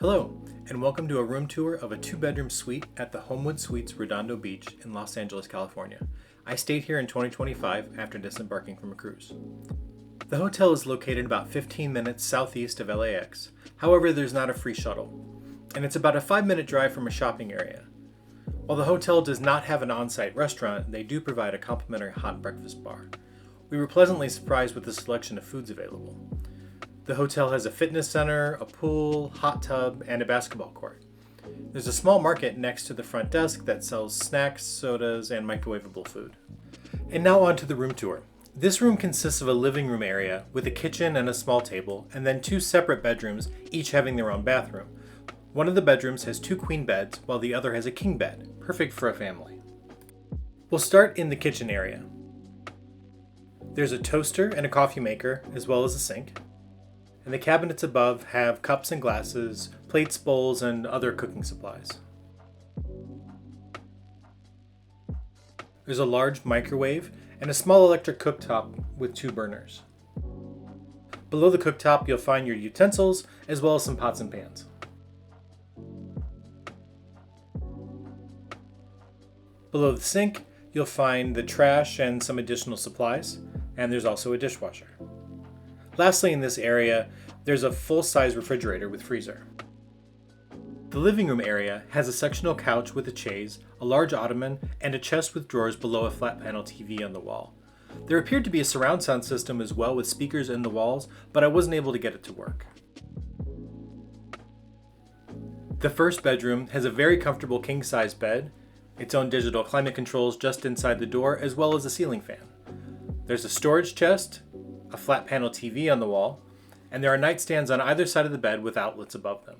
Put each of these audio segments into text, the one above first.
Hello, and welcome to a room tour of a two-bedroom suite at the Homewood Suites Redondo Beach in Los Angeles, California. I stayed here in 2025 after disembarking from a cruise. The hotel is located about 15 minutes southeast of LAX. However, there's not a free shuttle, and it's about a 5-minute drive from a shopping area. While the hotel does not have an on-site restaurant, they do provide a complimentary hot breakfast bar. We were pleasantly surprised with the selection of foods available. The hotel has a fitness center, a pool, hot tub, and a basketball court. There's a small market next to the front desk that sells snacks, sodas, and microwavable food. And now on to the room tour. This room consists of a living room area with a kitchen and a small table, and then two separate bedrooms, each having their own bathroom. One of the bedrooms has two queen beds, while the other has a king bed, perfect for a family. We'll start in the kitchen area. There's a toaster and a coffee maker, as well as a sink. And the cabinets above have cups and glasses, plates, bowls, and other cooking supplies. There's a large microwave and a small electric cooktop with two burners. Below the cooktop, you'll find your utensils, as well as some pots and pans. Below the sink, you'll find the trash and some additional supplies, and there's also a dishwasher. Lastly, in this area, there's a full-size refrigerator with freezer. The living room area has a sectional couch with a chaise, a large ottoman, and a chest with drawers below a flat panel TV on the wall. There appeared to be a surround sound system as well with speakers in the walls, but I wasn't able to get it to work. The first bedroom has a very comfortable king-size bed, its own digital climate controls just inside the door, as well as a ceiling fan. There's a storage chest, a flat panel TV on the wall, and there are nightstands on either side of the bed with outlets above them.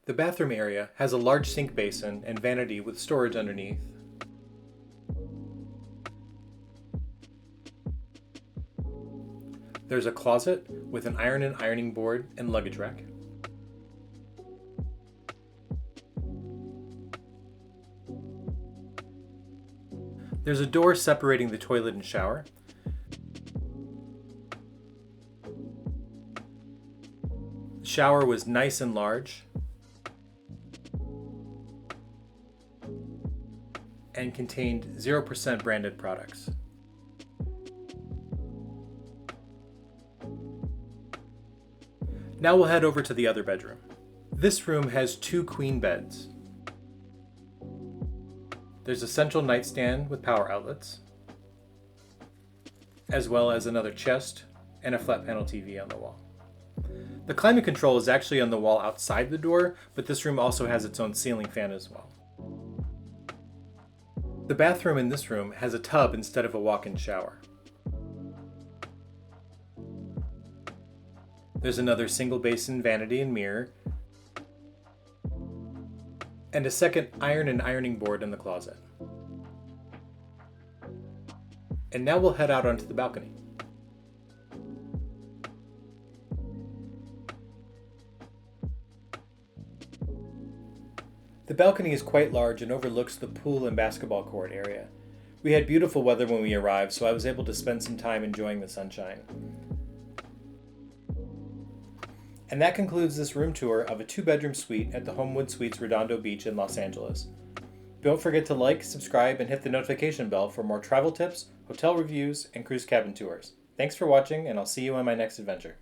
The bathroom area has a large sink basin and vanity with storage underneath. There's a closet with an iron and ironing board and luggage rack. There's a door separating the toilet and shower. The shower was nice and large and contained 0% branded products. Now we'll head over to the other bedroom. This room has two queen beds. There's a central nightstand with power outlets, as well as another chest and a flat panel TV on the wall. The climate control is actually on the wall outside the door, but this room also has its own ceiling fan as well. The bathroom in this room has a tub instead of a walk-in shower. There's another single basin vanity and mirror, and a second iron and ironing board in the closet. And now we'll head out onto the balcony. The balcony is quite large and overlooks the pool and basketball court area. We had beautiful weather when we arrived, so I was able to spend some time enjoying the sunshine. And that concludes this room tour of a two-bedroom suite at the Homewood Suites Redondo Beach in Los Angeles. Don't forget to like, subscribe, and hit the notification bell for more travel tips, hotel reviews, and cruise cabin tours. Thanks for watching, and I'll see you on my next adventure.